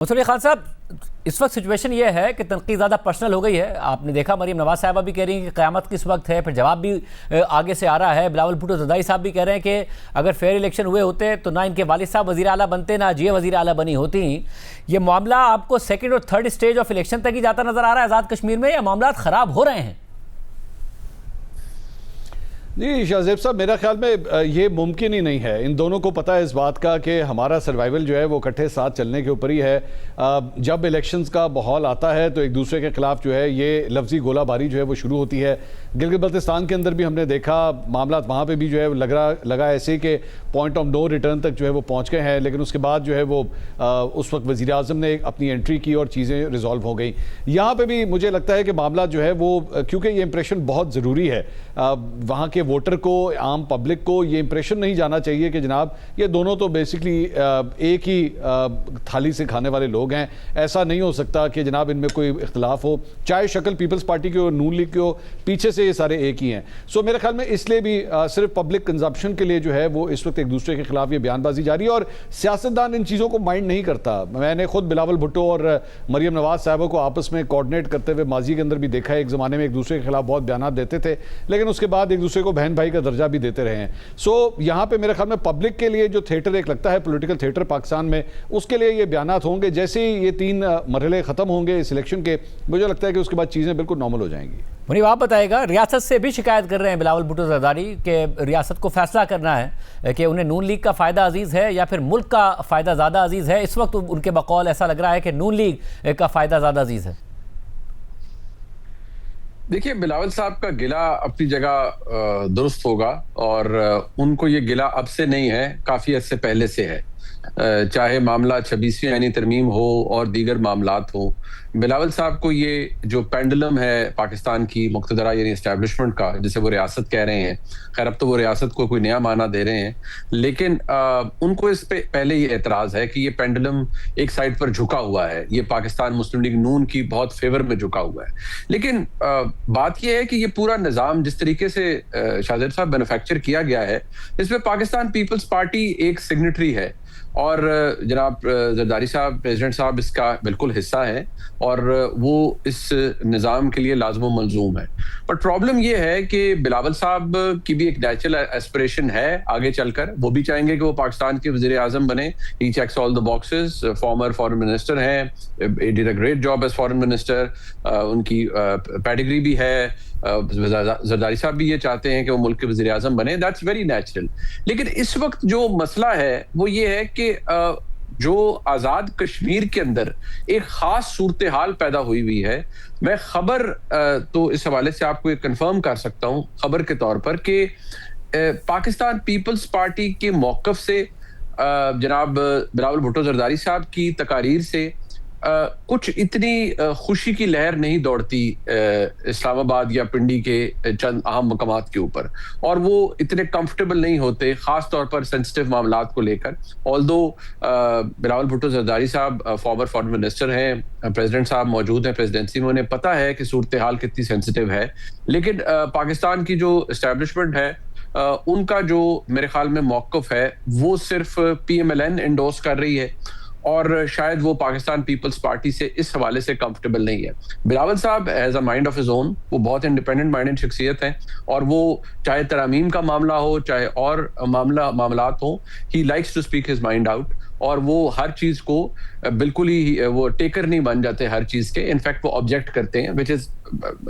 मुसलिम खान साहब, इस वक्त सिचुएशन ये है कि तनकीद ज़्यादा पर्सनल हो गई है। आपने देखा मरीम नवाज साहबा भी कह रही हैं कि क़यामत किस वक्त है, फिर जवाब भी आगे से आ रहा है। बिलावल भुट्टो ज़रदारी साहब भी कह रहे हैं कि अगर फेयर इलेक्शन हुए होते तो ना इनके वालिद साहब वज़ीर आला बनते, ना जिया वज़ीर आला बनी होती। ये मामला आपको सेकेंड और थर्ड स्टेज ऑफ इलेक्शन तक ही जाता नज़र आ रहा है आज़ाद कश्मीर में, या मामला ख़राब हो रहे हैं? जी शाहजेब साहब, मेरा ख्याल में ये मुमकिन ही नहीं है। इन दोनों को पता है इस बात का कि हमारा सर्वाइवल जो है वो इकट्ठे साथ चलने के ऊपर ही है। जब इलेक्शंस का माहौल आता है तो एक दूसरे के खिलाफ जो है ये लफ्जी गोलाबारी जो है वो शुरू होती है। गिलगित बल्तिस्तान के अंदर भी हमने देखा मामला, वहाँ पे भी जो है लगा ऐसे कि पॉइंट ऑफ नो रिटर्न तक जो है वो पहुँच गए हैं, लेकिन उसके बाद जो है वो उस वक्त वज़ीर आज़म ने अपनी एंट्री की और चीज़ें रिजॉल्व हो गई। यहाँ पर भी मुझे लगता है कि मामला जो है वो, क्योंकि ये इंप्रेशन बहुत ज़रूरी है वहाँ के वोटर को, आम पब्लिक को ये इंप्रेशन नहीं जाना चाहिए कि जनाब ये दोनों तो बेसिकली एक ही थाली से खाने वाले लोग हैं। ऐसा नहीं हो सकता कि जनाब इनमें कोई इख्तलाफ हो, चाहे शक्ल पीपल्स पार्टी की हो, नून लीग की हो, पीछे से ये सारे एक ही हैं। सो मेरे ख्याल में इसलिए भी सिर्फ पब्लिक कंजप्शन के लिए जो है वो इस वक्त एक दूसरे के खिलाफ ये बयानबाजी जारी है और सियासतदान इन चीज़ों को माइंड नहीं करता। मैंने खुद बिलावल भुट्टो और मरीम नवाज साहबा को आपस में कोऑर्डिनेट करते हुए माजी के अंदर भी देखा है। एक ज़माने में एक दूसरे के खिलाफ बहुत बयान देते थे, लेकिन उसके बाद एक दूसरे को बहन भाई का दर्जा भी देते रहे हैं। सो यहाँ पे मेरे ख्याल में पब्लिक के लिए जो थिएटर एक लगता है पॉलिटिकल थिएटर पाकिस्तान में, उसके लिए ये बयानात होंगे। जैसे ही ये 3 मरहले ख़त्म होंगे इस इलेक्शन के, मुझे लगता है कि उसके बाद चीज़ें बिल्कुल नॉर्मल हो जाएंगी। मुनीब, आप बताएगा, रियासत से भी शिकायत कर रहे हैं बिलावल भुट्टो ज़रदारी कि रियासत को फैसला करना है कि उन्हें नून लीग का फ़ायदा अजीज़ है या फिर मुल्क का फ़ायदा ज़्यादा अजीज़ है। इस वक्त उनके बकौल ऐसा लग रहा है कि नून लीग का फ़ायदा ज़्यादा अजीज़ है। देखिए, बिलावल साहब का गिला अपनी जगह दुरुस्त होगा और उनको ये गिला अब से नहीं है, काफी अर्से पहले से है। चाहे मामला 26वीं आईनी तरमीम हो और दीगर मामलात हो, बिलावल साहब को ये जो पेंडुलम है पाकिस्तान की मुक्तदरा यानी एस्टैब्लिशमेंट का, जिसे वो रियासत कह रहे हैं, खैर अब तो वो रियासत को कोई नया माना दे रहे हैं, लेकिन उनको इस पे पहले ये एतराज है कि ये पेंडुलम एक साइड पर झुका हुआ है। ये पाकिस्तान मुस्लिम लीग नून की बहुत फेवर में झुका हुआ है। लेकिन बात यह है कि ये पूरा निज़ाम जिस तरीके से शाहजेब साहब मैन्युफैक्चर किया गया है, इसमें पाकिस्तान पीपल्स पार्टी एक सिग्नेटरी है और जनाब जरदारी साहब, प्रेसिडेंट साहब इसका बिल्कुल हिस्सा है और वो इस निज़ाम के लिए लाज़िम व मलज़ूम है। बट प्रॉब्लम ये है कि बिलावल साहब की भी एक नेचुरल एस्पिरेशन है आगे चलकर, वो भी चाहेंगे कि वो पाकिस्तान के वज़ीर आज़म बने। He checks all the boxes, former foreign minister हैं, did a great job as foreign minister, उनकी पेडिग्री भी है। जरदारी साहब भी ये चाहते हैं कि वो मुल्क के वज़ीर आज़म बने, दैट्स वेरी नेचुरल। लेकिन इस वक्त जो मसला है वो ये है कि जो आज़ाद कश्मीर के अंदर एक खास सूरत हाल पैदा हुई है। मैं खबर तो इस हवाले से आपको कंफर्म कर सकता हूँ खबर के तौर पर कि पाकिस्तान पीपल्स पार्टी के मौक़िफ़ से, जनाब बिलावल भुट्टो ज़रदारी साहब की तकारीर से कुछ इतनी खुशी की लहर नहीं दौड़ती इस्लामाबाद या पिंडी के चंद अहम मकामात के ऊपर, और वो इतने कंफर्टेबल नहीं होते खास तौर पर सेंसिटिव मामलात को लेकर। ऑल्दो बिलावल भुट्टो ज़रदारी साहब फॉर्मर फॉरेन मिनिस्टर हैं, प्रेसिडेंट साहब मौजूद हैं प्रेसिडेंसी में, उन्हें पता है कि सूरत हाल कितनी सेंसिटिव है। लेकिन पाकिस्तान की जो एस्टैब्लिशमेंट है उनका जो मेरे ख्याल में मौक़िफ़ है वो सिर्फ PMLN एंडोर्स कर रही है और शायद वो पाकिस्तान पीपल्स पार्टी से इस हवाले से कंफर्टेबल नहीं है। बिलावल साहब has a mind of his own, वो बहुत इंडिपेंडेंट माइंडेड शख्सियत हैं और वो चाहे तरामीम का मामला हो चाहे और मामलात हो, he likes to speak his mind out और वो हर चीज को बिल्कुल ही वो टेकर नहीं बन जाते हर चीज के। इनफैक्ट वो ऑब्जेक्ट करते हैं, which is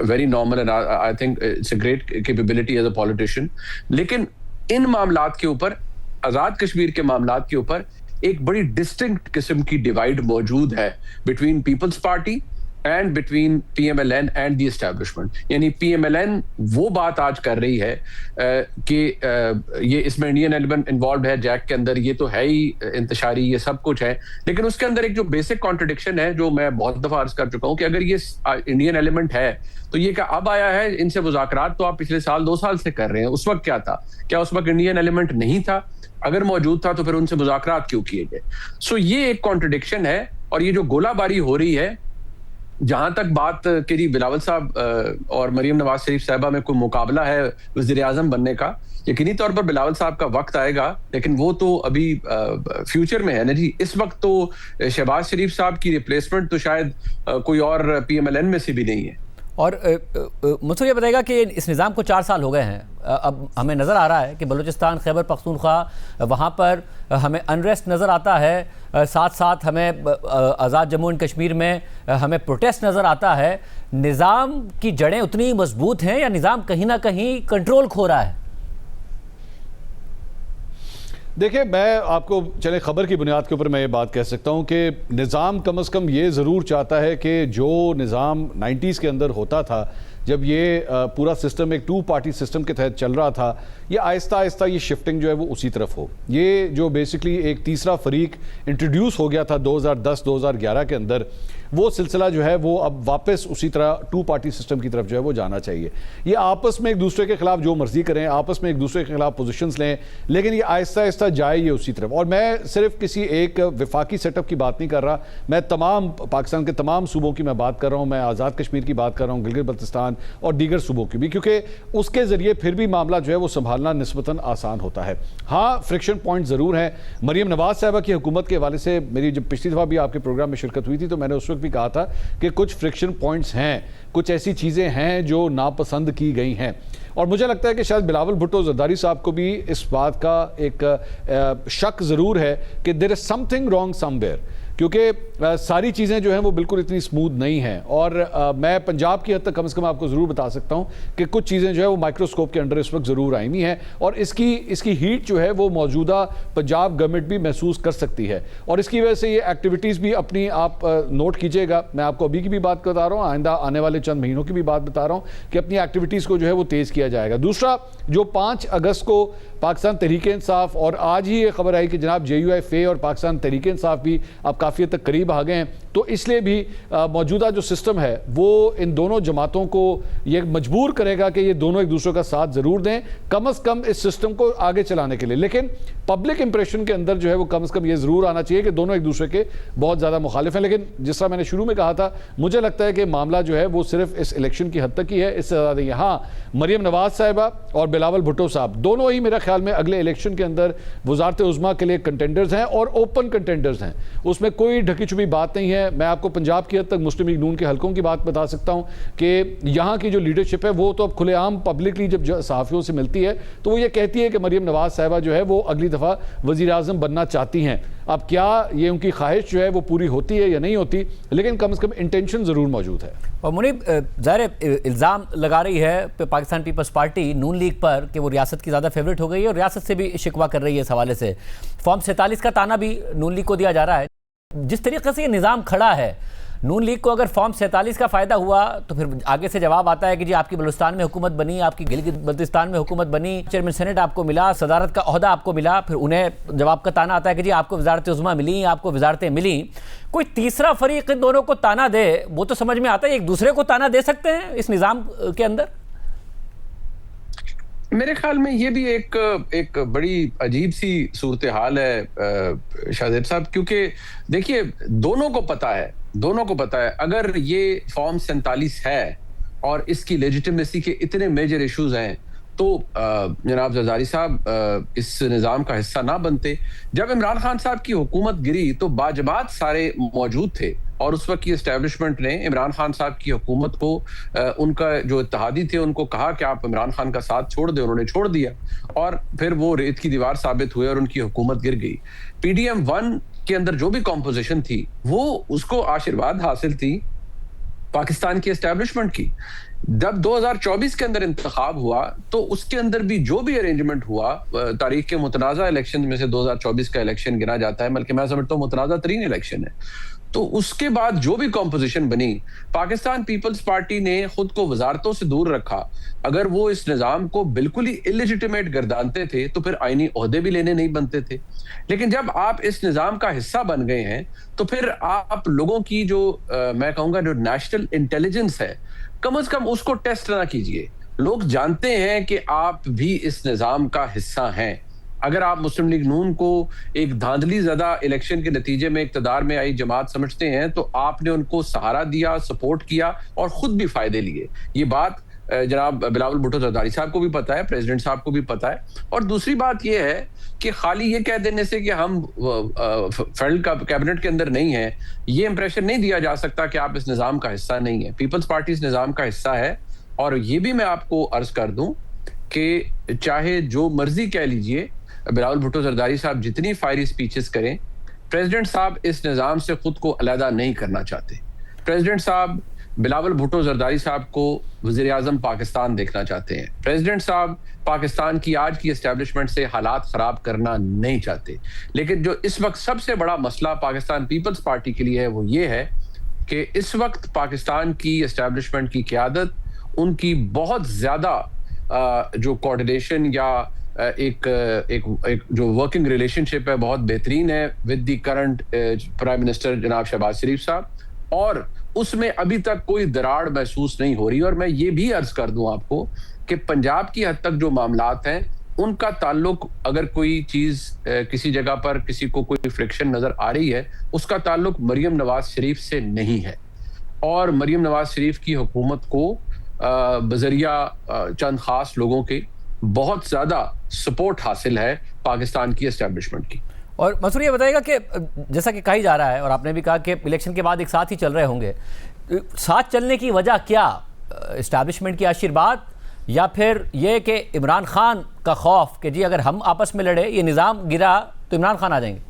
very normal and I think it's a great capability as a politician. लेकिन इन मामलात के ऊपर, आजाद कश्मीर के मामलात के ऊपर एक बड़ी डिस्टिंक्ट किस्म की डिवाइड मौजूद है between Peoples Party and between PMLN and the establishment. यानी PMLN वो बात आज कर रही है कि ये इसमें इंडियन एलिमेंट इन्वॉल्व है जैक के अंदर, ये तो है ही इंतशारी, ये सब कुछ है, लेकिन उसके अंदर एक जो बेसिक कॉन्ट्रडिक्शन है जो मैं बहुत दफा अर्ज कर चुका हूँ कि अगर ये इंडियन एलिमेंट है तो ये क्या अब आया है? इनसे मुज़ाकरात तो आप पिछले साल 2 साल से कर रहे हैं। उस वक्त क्या था? क्या उस वक्त इंडियन एलिमेंट नहीं था? अगर मौजूद था तो फिर उनसे मुज़ाकरात क्यों किए गए? सो ये एक कॉन्ट्रडिक्शन है और ये जो गोलाबारी हो रही है जहां तक बात करी बिलावल साहब और मरियम नवाज शरीफ साहिबा में कोई मुकाबला है वजीर आजम बनने का, यकीनी तौर पर बिलावल साहब का वक्त आएगा, लेकिन वो तो अभी फ्यूचर में है ना जी। इस वक्त तो शहबाज शरीफ साहब की रिप्लेसमेंट तो शायद कोई और PMLN में से भी नहीं है। और मुझे ये बताएगा कि इस निज़ाम को 4 साल हो गए हैं। अब हमें नज़र आ रहा है कि बलूचिस्तान, खैबर पख्तूनख्वा, वहाँ पर हमें अनरेस्ट नज़र आता है, साथ साथ हमें आज़ाद जम्मू एंड कश्मीर में हमें प्रोटेस्ट नज़र आता है। निज़ाम की जड़ें उतनी मजबूत हैं या निज़ाम कहीं ना कहीं कंट्रोल खो रहा है? देखिए, मैं आपको चले खबर की बुनियाद के ऊपर मैं ये बात कह सकता हूँ कि निज़ाम कम से कम ये ज़रूर चाहता है कि जो निज़ाम 90s के अंदर होता था, जब ये पूरा सिस्टम एक 2 पार्टी सिस्टम के तहत चल रहा था, ये आहिस्ता आहिस्ता ये शिफ्टिंग जो है वो उसी तरफ हो। ये जो बेसिकली एक तीसरा फरीक इंट्रोड्यूस हो गया था 2010-2011 के अंदर, वो सिलसिला जो है वो अब वापस उसी तरह 2 पार्टी सिस्टम की तरफ जो है वो जाना चाहिए। ये आपस में एक दूसरे के खिलाफ जो मर्जी करें, आपस में एक दूसरे के खिलाफ पोजीशंस लें, लेकिन ये आहिस्ता आहिस्ता जाए ये उसी तरफ। और मैं सिर्फ किसी एक विफाकी सेटअप की बात नहीं कर रहा, मैं तमाम पाकिस्तान के तमाम सूबों की मैं बात कर रहा हूँ, मैं आज़ाद कश्मीर की बात कर रहा हूँ, गिलगित बल्तिस्तान और दीगर सूबों की भी, क्योंकि उसके ज़रिए फिर भी मामला जो है वो संभालना निस्बतन आसान होता है। हाँ, फ्रिक्शन पॉइंट ज़रूर हैं। मरियम नवाज साहिबा की हुकूमत के हवाले से मेरी जब पिछली दफ़ा भी आपके प्रोग्राम में शिरकत हुई थी तो मैंने उस वक्त भी कहा था कि कुछ फ्रिक्शन पॉइंट्स हैं, कुछ ऐसी चीज़ें हैं जो नापसंद की गई हैं। और मुझे लगता है कि शायद बिलावल भुट्टो जरदारी साहब को भी इस बात का एक शक ज़रूर है कि there is something wrong somewhere, क्योंकि सारी चीज़ें जो हैं वो बिल्कुल इतनी स्मूथ नहीं हैं। और मैं पंजाब की हद तक कम से कम आपको ज़रूर बता सकता हूँ कि कुछ चीज़ें जो है वो माइक्रोस्कोप के अंडर इस वक्त ज़रूर आई हुई हैं, और इसकी हीट जो है वो मौजूदा पंजाब गवर्नमेंट भी महसूस कर सकती है। और इसकी वजह से ये एक्टिविटीज़ भी अपनी आप नोट कीजिएगा, मैं आपको अभी की भी बात बता रहा हूँ, आइंदा आने वाले चंद महीनों की भी बात बता रहा हूँ कि अपनी एक्टिविटीज़ को जो है वो तेज़ किया जाएगा। दूसरा, जो 5 अगस्त को पाकिस्तान तहरीक-ए-इंसाफ, और आज ही ये खबर आई कि जनाब JUI-FA और पाकिस्तान तहरीक-ए-इंसाफ भी अब काफ़ी हद तक करीब आ गए हैं, तो इसलिए भी मौजूदा जो सिस्टम है वो इन दोनों जमातों को ये मजबूर करेगा कि ये दोनों एक दूसरे का साथ ज़रूर दें, कम से कम इस सिस्टम को आगे चलाने के लिए। लेकिन पब्लिक इंप्रेशन के अंदर जो है वो कम से कम ये ज़रूर आना चाहिए कि दोनों एक दूसरे के बहुत ज़्यादा मुखालिफ हैं। लेकिन जिस तरह मैंने शुरू में कहा था, मुझे लगता है कि मामला जो है वो सिर्फ इस इलेक्शन की हद तक ही है, इससे ज़्यादा नहीं है। हाँ, मरियम नवाज साहिबा और बिलावल भुट्टो साहब दोनों ही मेरे ख्याल में अगले इलेक्शन के अंदर वज़ारत उज़्मा के लिए कंटेंडर्स हैं, और ओपन कंटेंडर्स हैं, उसमें कोई ढकी छुपी बात नहीं है। मैं आपको पंजाब की हद तक मुस्लिम लीग नून के हलकों की बात बता सकता हूं कि यहाँ की जो लीडरशिप है वो तो अब खुलेआम पब्लिकली जब सहाफ़ियों से मिलती है तो वो ये कहती है कि मरियम नवाज साहिबा जो है वो अगली दफ़ा वज़ीर आज़म बनना चाहती हैं। अब क्या ये उनकी ख्वाहिश जो है वो पूरी होती है या नहीं होती, लेकिन कम से कम इंटेंशन ज़रूर मौजूद है। और मुनीब, ज़ाहिर इल्ज़ाम लगा रही है पाकिस्तान पीपल्स पार्टी नून लीग पर कि वो रियासत की ज़्यादा फेवरेट हो गई है, और रियासत से भी शिकवा कर रही है इस हवाले से। फॉर्म 47 का ताना भी नून लीग को दिया जा रहा है। जिस तरीके से ये निज़ाम खड़ा है, नून लीग को अगर फॉर्म 47 का फ़ायदा हुआ तो फिर आगे से जवाब आता है कि जी आपकी बलूचिस्तान में हुकूमत बनी, आपकी गिलगित बल्तिस्तान में हुकूमत बनी, चेयरमैन सेनेट आपको मिला, सदारत का ओहदा आपको मिला, फिर उन्हें जवाब का ताना आता है कि जी आपको वजारत उज़्मा मिली, आपको वजारतें मिली। कोई तीसरा फरीक इन दोनों को ताना दे, वो तो समझ में आता है, एक दूसरे को ताना दे सकते हैं इस निज़ाम के अंदर? मेरे ख्याल में ये भी एक बड़ी अजीब सी सूरत हाल है शाहजेब साहब, क्योंकि देखिए दोनों को पता है अगर ये फॉर्म 47 है और इसकी लेजिटिमेसी के इतने मेजर इश्यूज हैं तो जनाब जरदारी साहब इस निज़ाम का हिस्सा ना बनते। जब इमरान खान साहब की हुकूमत गिरी तो बाजबात सारे मौजूद थे, और उस वक्त की एस्टेब्लिशमेंट ने इमरान खान साहब की हुकूमत को उनका जो इत्तेहादी थे उनको कहा कि आप इमरान खान का साथ छोड़ दें, उन्होंने छोड़ दिया, और फिर वो रेत की दीवार साबित हुए और उनकी हुकूमत गिर गई। PDM 1 के अंदर जो भी कॉम्पोजिशन थी वो उसको आशीर्वाद हासिल थी पाकिस्तान की एस्टेब्लिशमेंट की। जब 2024 के अंदर इंतखाब हुआ तो उसके अंदर भी जो भी अरेंजमेंट हुआ, तारीख के मुतनाज़ा इलेक्शन में से 2024 का इलेक्शन गिना जाता है, बल्कि मैं समझता हूँ मुतनाज़ा तरीन इलेक्शन है। तो उसके बाद जो भी कॉम्पोजिशन बनी, पाकिस्तान पीपल्स पार्टी ने खुद को वजारतों से दूर रखा। अगर वो इस निज़ाम को बिल्कुल ही इलेजिटिमेट गर्दानते थे तो फिर आईनी ओहदे भी लेने नहीं बनते थे। लेकिन जब आप इस निज़ाम का हिस्सा बन गए हैं तो फिर आप लोगों की जो मैं कहूँगा जो नेशनल इंटेलिजेंस है, कम से कम उसको टेस्ट ना कीजिए। लोग जानते हैं कि आप भी इस निज़ाम का हिस्सा हैं, अगर आप मुस्लिम लीग नून को एक धांधली ज़्यादा इलेक्शन के नतीजे में इक़्तिदार में आई जमात समझते हैं, तो आपने उनको सहारा दिया, सपोर्ट किया और खुद भी फायदे लिए। ये बात जनाब बिलावल भुट्टो जरदारी साहब को भी पता है, प्रेसिडेंट साहब को भी पता है। और दूसरी बात यह है कि खाली ये कह देने से कि हम फेडरल कैबिनेट के अंदर नहीं है, ये इंप्रेशन नहीं दिया जा सकता कि आप इस निज़ाम का हिस्सा नहीं है। पीपल्स पार्टी इस निज़ाम का हिस्सा है। और ये भी मैं आपको अर्ज कर दूं कि चाहे जो मर्जी कह लीजिए, बिलावल भुट्टो जरदारी साहब जितनी फायरी स्पीचेस करें, प्रेसिडेंट साहब इस निज़ाम से खुद को अलहदा नहीं करना चाहते। प्रेसिडेंट साहब बिलावल भुट्टो जरदारी साहब को वज़ीर आज़म पाकिस्तान देखना चाहते हैं। प्रेसिडेंट साहब पाकिस्तान की आज की एस्टेब्लिशमेंट से हालात ख़राब करना नहीं चाहते। लेकिन जो इस वक्त सबसे बड़ा मसला पाकिस्तान पीपल्स पार्टी के लिए है, वो ये है कि इस वक्त पाकिस्तान की एस्टेब्लिशमेंट की क़यादत, उनकी बहुत ज़्यादा जो कोऑर्डिनेशन या एक जो वर्किंग रिलेशनशिप है बहुत बेहतरीन है with the current prime minister जनाब शहबाज शरीफ साहब, और उसमें अभी तक कोई दरार महसूस नहीं हो रही। और मैं ये भी अर्ज कर दूं आपको कि पंजाब की हद तक जो मामलात हैं, उनका ताल्लुक, अगर कोई चीज किसी जगह पर किसी को कोई फ्रिक्शन नजर आ रही है, उसका ताल्लुक मरियम नवाज शरीफ से नहीं है। और मरियम नवाज शरीफ की हुकूमत को बजरिया चंद खास लोगों के बहुत ज्यादा सपोर्ट हासिल है पाकिस्तान की एस्टेब्लिशमेंट की। और मंसूर ये बताइएगा कि जैसा कि कही जा रहा है और आपने भी कहा कि इलेक्शन के बाद एक साथ ही चल रहे होंगे, साथ चलने की वजह क्या? एस्टैब्लिशमेंट की आशीर्वाद, या फिर ये कि इमरान खान का खौफ कि जी अगर हम आपस में लड़े, ये निज़ाम गिरा तो इमरान खान आ जाएंगे?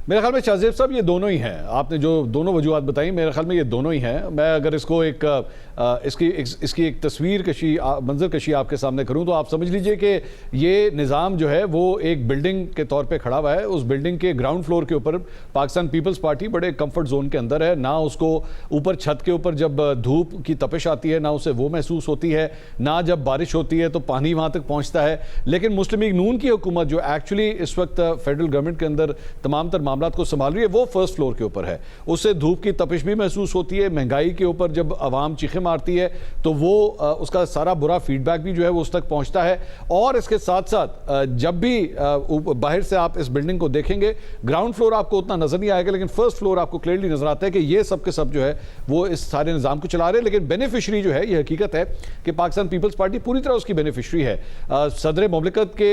मेरे ख्याल में शाहजेब साहब ये दोनों ही हैं। आपने जो दोनों वजूहत बताई, मेरे ख्याल में ये दोनों ही हैं। मैं अगर इसको इसकी एक तस्वीर कशी, मंजर कशी आपके सामने करूं, तो आप समझ लीजिए कि ये निज़ाम जो है वो एक बिल्डिंग के तौर पे खड़ा हुआ है। उस बिल्डिंग के ग्राउंड फ्लोर के ऊपर पाकिस्तान पीपल्स पार्टी बड़े कंफर्ट जोन के अंदर है। ना उसको ऊपर छत के ऊपर जब धूप की तपिश आती है, ना उसे वो महसूस होती है, ना जब बारिश होती है तो पानी वहाँ तक पहुँचता है। लेकिन मुस्लिम लीग नून की हुकूमत जो एक्चुअली इस वक्त फेडरल गवर्नमेंट के अंदर तमाम तर मामलात को संभाल रही है, वो फर्स्ट फ्लोर के ऊपर है। उससे धूप की तपिश भी महसूस होती है। महंगाई के ऊपर जब आवाम चीखें मारती है तो वो उसका सारा बुरा फीडबैक भी जो है वो उस तक पहुंचता है। और इसके साथ साथ जब भी बाहर से आप इस बिल्डिंग को देखेंगे, ग्राउंड फ्लोर आपको उतना नजर नहीं आएगा, लेकिन फर्स्ट फ्लोर आपको क्लियरली नजर आता है कि ये सब के सब जो है वो इस सारे निज़ाम को चला रहे हैं। लेकिन बेनिफिशरी जो है, ये हकीकत है कि पाकिस्तान पीपल्स पार्टी पूरी तरह उसकी बेनिफिशरी है। सदर मुमलिकत के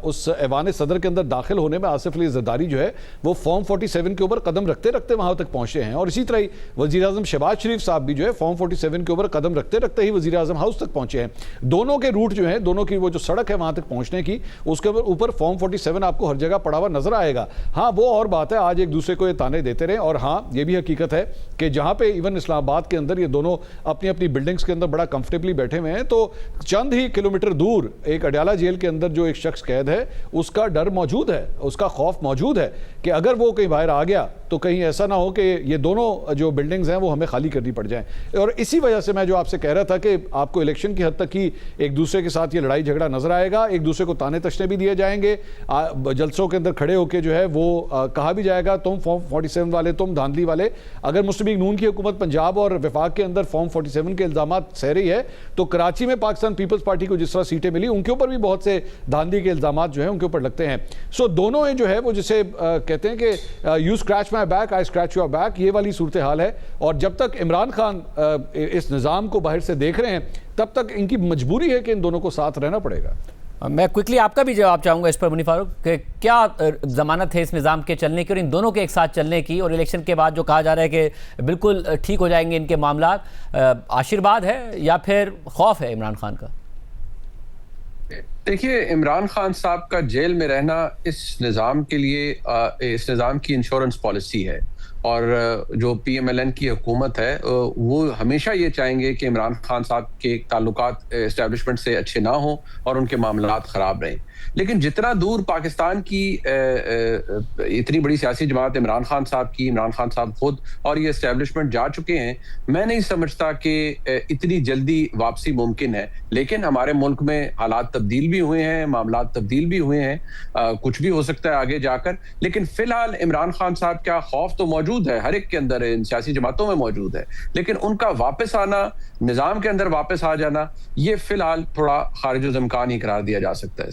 उस ऐवान सदर के अंदर दाखिल होने में आसिफ अली जरदारी जो है वो फॉर्म 47 के ऊपर कदम रखते रखते वहां तक पहुंचे हैं। और इसी तरह ही वजीर आजम शहबाज शरीफ साहब भी जो है फॉर्म 47 के ऊपर कदम रखते रखते ही वजीर आजम हाउस तक पहुंचे हैं। दोनों के रूट जो है, दोनों की वो जो सड़क है वहां तक पहुंचने की, उसके ऊपर फॉर्म 47 आपको हर जगह पड़ा हुआ नजर आएगा। हाँ, वो और बात है, आज एक दूसरे को ये ताने देते रहे। और हाँ, ये भी हकीकत है कि जहां पे इवन इस्लामाबाद के अंदर ये दोनों अपनी अपनी बिल्डिंग्स के अंदर बड़ा कंफर्टेबली बैठे हुए हैं, तो चंद ही किलोमीटर दूर एक अडयाला जेल के अंदर जो एक शख्स कैद है, उसका डर मौजूद है, उसका खौफ मौजूद है कि अगर वो कहीं बाहर आ गया तो कहीं ऐसा ना हो कि ये दोनों जो बिल्डिंग्स हैं वो हमें खाली करनी पड़ जाएं। और इसी वजह से मैं जो आपसे कह रहा था कि आपको इलेक्शन की हद तक ही एक दूसरे के साथ ये लड़ाई झगड़ा नजर आएगा, एक दूसरे को ताने तशने भी दिए जाएंगे, जलसों के अंदर खड़े होकर जो है वो कहा भी जाएगा तुम फॉर्म 47 वाले, तुम धांधली वाले। अगर मुस्लिम लीग नून की हुकूमत पंजाब और वफाक के अंदर फॉर्म 47 के इल्जाम सह रही है, तो कराची में पाकिस्तान पीपल्स पार्टी को जिस तरह सीटें मिली, उनके ऊपर भी बहुत से धांधली के इल्जाम जो है उनके ऊपर लगते हैं। सो दोनों जो है वो जिसे कहते हैं कि you scratch my back, I scratch your back, ये वाली सूरत हाल है। और जब तक इमरान खान इस निज़ाम को बाहर से देख रहे हैं, तब तक इनकी मजबूरी है कि इन दोनों को साथ रहना पड़ेगा। मैं क्विकली आपका भी जवाब चाहूँगा इस पर मुनीर फारूक, कि क्या ज़मानत है इस निज़ाम के चलने की और इन दोनों के एक साथ चलने की? और इलेक्शन के बाद जो कहा जा रहा है कि बिल्कुल ठीक हो जाएंगे इनके मामला, आशीर्वाद है या फिर खौफ है इमरान खान का? देखिए, इमरान खान साहब का जेल में रहना इस निज़ाम के लिए, इस निज़ाम की इंश्योरेंस पॉलिसी है। और जो PMLN की हुकूमत है वो हमेशा ये चाहेंगे कि इमरान खान साहब के ताल्लुकात एस्टेब्लिशमेंट से अच्छे ना हों और उनके मामलात ख़राब रहें। लेकिन जितना दूर पाकिस्तान की इतनी बड़ी सियासी जमात इमरान खान साहब की, इमरान खान साहब खुद और ये एस्टेब्लिशमेंट जा चुके हैं, मैं नहीं समझता कि इतनी जल्दी वापसी मुमकिन है। लेकिन हमारे मुल्क में हालात तब्दील भी हुए हैं, मामलात तब्दील भी हुए हैं, कुछ भी हो सकता है आगे जाकर। लेकिन फिलहाल इमरान खान साहब का खौफ तो मौजूद मौजूद है, हर एक के अंदर इन सियासी जमातों में मौजूद है, लेकिन उनका वापस आना, निजाम के अंदर वापस आ जाना, ये फिलहाल थोड़ा खारिज इम्कान ही करार दिया जा सकता है।